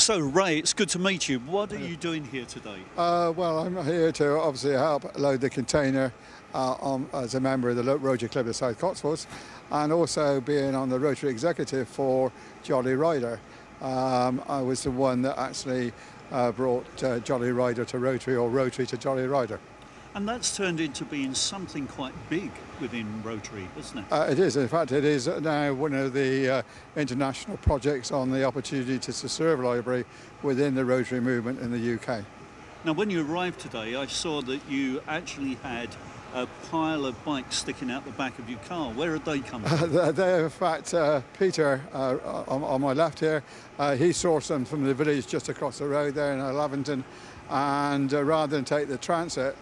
So Ray, it's good to meet you. What are you doing here today? Well, I'm here to obviously help load the container as a member of the Rotary Club of South Cotswolds, and also being on the Rotary Executive for Jolly Rider. I was the one that actually brought Jolly Rider to Rotary, or Rotary to Jolly Rider. And that's turned into being something quite big within Rotary, isn't it? It is. In fact, it is now one of the international projects on the opportunity to serve library within the Rotary movement in the UK. Now, when you arrived today, I saw that you actually had a pile of bikes sticking out the back of your car. Where had they come from? In fact, Peter, on my left here, he sourced them from the village just across the road there in Lavington, and rather than take the transit,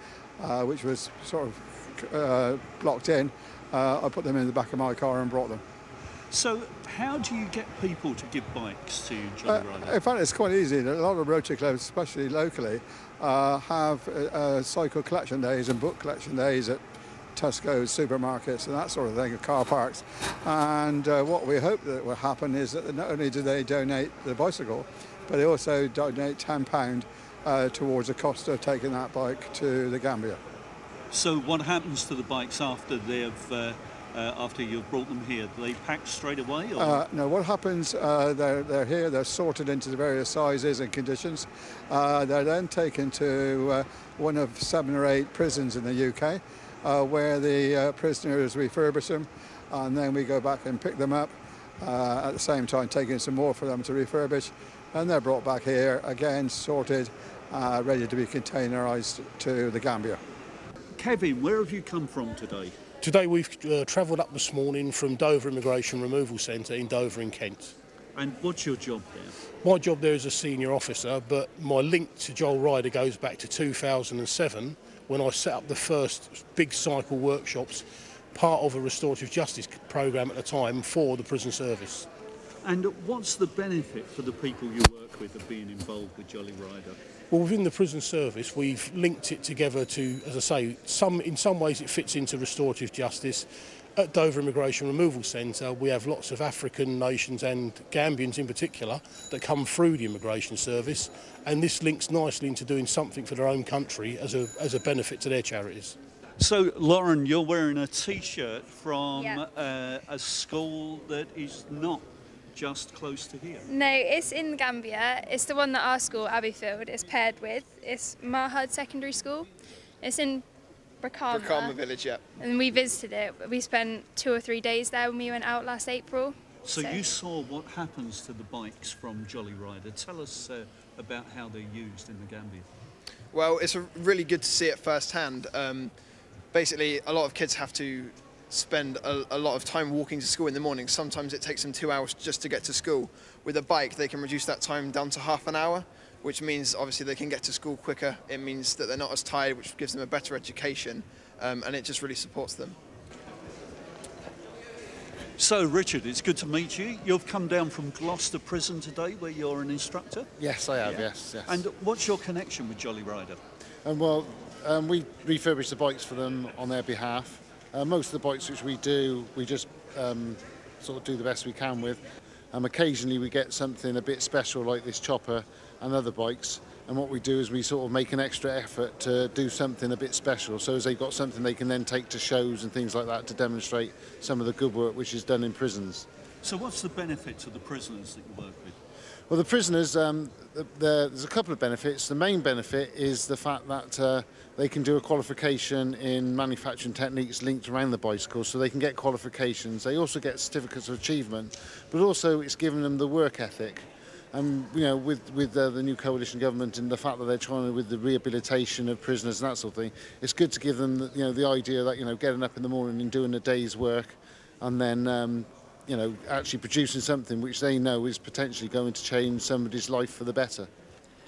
which was sort of blocked in, I put them in the back of my car and brought them. So how do you get people to give bikes to Jolly Rider? In fact, it's quite easy. A lot of Rotary clubs, especially locally, have cycle collection days and book collection days at Tesco's, supermarkets and that sort of thing, car parks. And what we hope that will happen is that not only do they donate the bicycle, but they also donate £10 towards the cost of taking that bike to the Gambia. So what happens to the bikes after after you've brought them here? Do they pack straight away? Or? No, what happens, they're here, they're sorted into the various sizes and conditions. They're then taken to one of 7 or 8 prisons in the UK, where the prisoners refurbish them, and then we go back and pick them up, at the same time taking some more for them to refurbish, and they're brought back here, again sorted, ready to be containerised to the Gambia. Kevin, where have you come from today? Today we've travelled up this morning from Dover Immigration Removal Centre in Dover in Kent. And what's your job there? My job there is a senior officer, but my link to Jolly Rider goes back to 2007 when I set up the first big cycle workshops, part of a restorative justice programme at the time for the prison service. And what's the benefit for the people you work with of being involved with Jolly Rider? Well, within the prison service, we've linked it together to, as I say, in some ways it fits into restorative justice. At Dover Immigration Removal Centre, we have lots of African nations and Gambians in particular that come through the immigration service, and this links nicely into doing something for their own country as a benefit to their charities. So, Lauren, you're wearing a T-shirt from a school that is not just close to here. No, it's in Gambia. It's the one that our school, Abbeyfield, is paired with. It's Mahad Secondary School. It's in Brikama village, yeah. And we visited it. We spent 2 or 3 days there when we went out last April. So you saw what happens to the bikes from Jolly Rider. Tell us about how they're used in the Gambia. Well, it's really good to see it firsthand. Basically, a lot of kids have to spend a lot of time walking to school in the morning. Sometimes it takes them 2 hours just to get to school. With a bike, they can reduce that time down to half an hour, which means obviously they can get to school quicker. It means that they're not as tired, which gives them a better education, and it just really supports them. So, Richard, it's good to meet you. You've come down from Gloucester Prison today, where you're an instructor. Yes, I have, yes. And what's your connection with Jolly Rider? Well, we refurbish the bikes for them on their behalf. Most of the bikes which we do, we just sort of do the best we can with. Occasionally we get something a bit special like this chopper and other bikes, and what we do is we sort of make an extra effort to do something a bit special, so as they've got something they can then take to shows and things like that to demonstrate some of the good work which is done in prisons. So what's the benefit to the prisoners that you work with? Well, the prisoners, there's a couple of benefits. The main benefit is the fact that they can do a qualification in manufacturing techniques linked around the bicycle, so they can get qualifications. They also get certificates of achievement, but also it's given them the work ethic. And you know, with the new coalition government and the fact that they're trying with the rehabilitation of prisoners and that sort of thing, it's good to give them the idea that getting up in the morning and doing a day's work, and then actually producing something which they know is potentially going to change somebody's life for the better.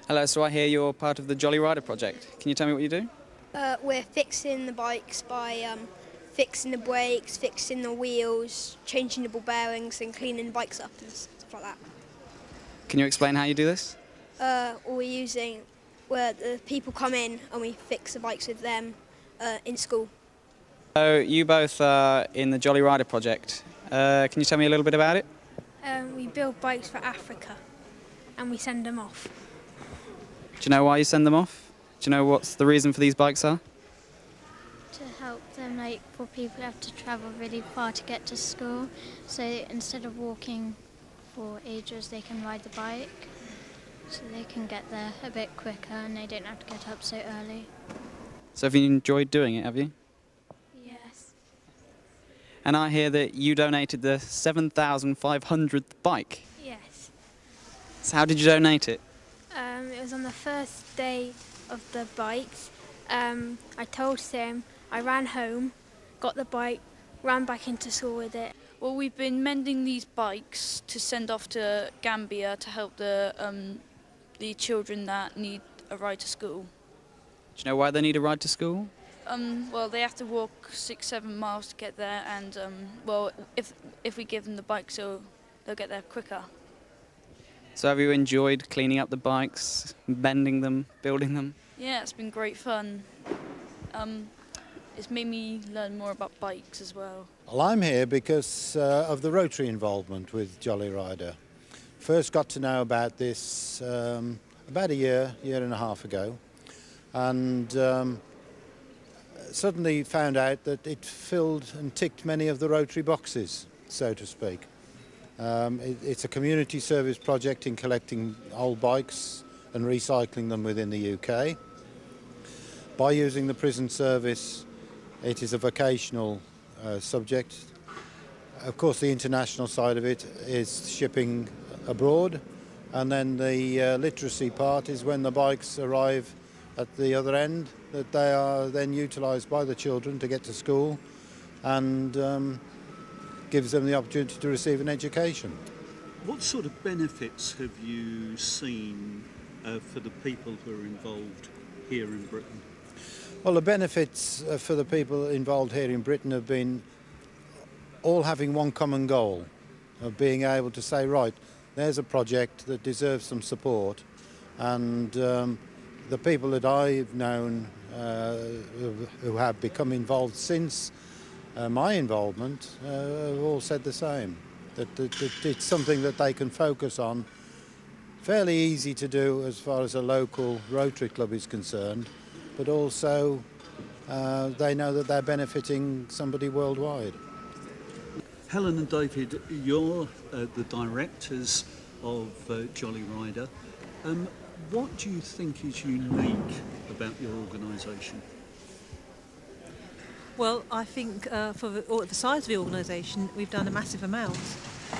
Hello, so I hear you're part of the Jolly Rider project. Can you tell me what you do? We're fixing the bikes by fixing the brakes, fixing the wheels, changing the ball bearings and cleaning the bikes up and stuff like that. Can you explain how you do this? Where the people come in and we fix the bikes with them in school. So you both are in the Jolly Rider project. Can you tell me a little bit about it? We build bikes for Africa. and we send them off. Do you know why you send them off? Do you know what's the reason for these bikes are? To help them, like for people who have to travel really far to get to school. So instead of walking for ages, they can ride the bike. So they can get there a bit quicker and they don't have to get up so early. So have you enjoyed doing it, have you? Yes. And I hear that you donated the 7,500th bike. Yes. So how did you donate it? It was on the first day of the bikes. I told Sim, I ran home, got the bike, ran back into school with it. Well, we've been mending these bikes to send off to Gambia to help the children that need a ride to school. Do you know why they need a ride to school? Well, they have to walk 6-7 miles to get there, and well, if we give them the bike, so they'll get there quicker. So have you enjoyed cleaning up the bikes, mending them, building them? Yeah, it's been great fun. It's made me learn more about bikes as well. Well, I'm here because of the Rotary involvement with Jolly Rider. First got to know about this about a year and a half ago, and suddenly found out that it filled and ticked many of the Rotary boxes, so to speak. It's a community service project in collecting old bikes and recycling them within the UK. By using the prison service, it is a vocational subject. Of course, the international side of it is shipping abroad, and then the literacy part is when the bikes arrive at the other end, that they are then utilised by the children to get to school, and gives them the opportunity to receive an education. What sort of benefits have you seen for the people who are involved here in Britain? Well, the benefits for the people involved here in Britain have been all having one common goal of being able to say, right, there's a project that deserves some support, and the people that I've known who have become involved since my involvement have all said the same, that it's something that they can focus on, fairly easy to do as far as a local Rotary club is concerned, but also they know that they're benefiting somebody worldwide. Helen and David, you're the directors of Jolly Rider. What do you think is unique about your organisation? Well, I think for the size of the organisation, we've done a massive amount,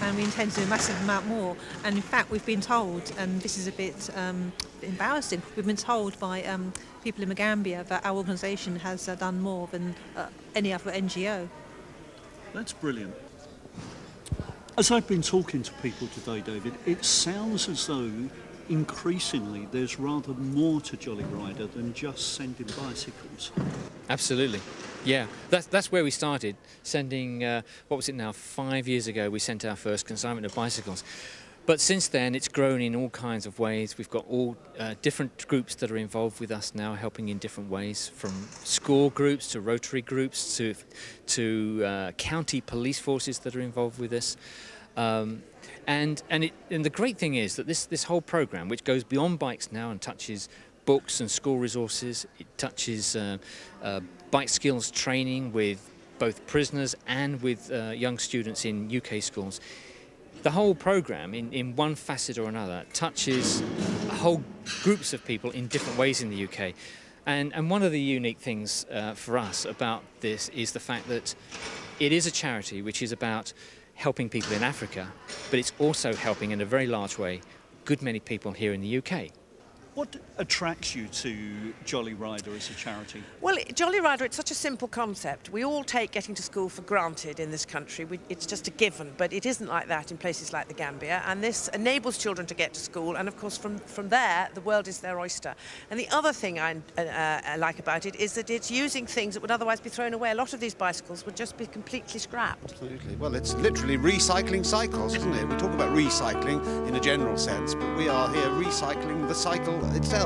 and we intend to do a massive amount more. And in fact, we've been told, and this is a bit embarrassing, we've been told by people in the Gambia that our organisation has done more than any other NGO. That's brilliant. As I've been talking to people today, David, it sounds as though increasingly there's rather more to Jolly Rider than just sending bicycles. Absolutely. Yeah, that's where we started, sending, what was it now, 5 years ago we sent our first consignment of bicycles. But since then it's grown in all kinds of ways. We've got all different groups that are involved with us now, helping in different ways, from school groups to Rotary groups to county police forces that are involved with us. And the great thing is that this whole programme, which goes beyond bikes now and touches books and school resources, it touches bike skills training with both prisoners and with young students in UK schools. The whole programme, in one facet or another, touches whole groups of people in different ways in the UK. And one of the unique things for us about this is the fact that it is a charity which is about helping people in Africa, but it's also helping in a very large way a good many people here in the UK. What attracts you to Jolly Rider as a charity? Well, Jolly Rider, it's such a simple concept. We all take getting to school for granted in this country. It's just a given, but it isn't like that in places like the Gambia, and this enables children to get to school, and of course from there, the world is their oyster. And the other thing I like about it is that it's using things that would otherwise be thrown away. A lot of these bicycles would just be completely scrapped. Absolutely. Well, it's literally recycling cycles, isn't it? We talk about recycling in a general sense, but we are here recycling the cycle itself.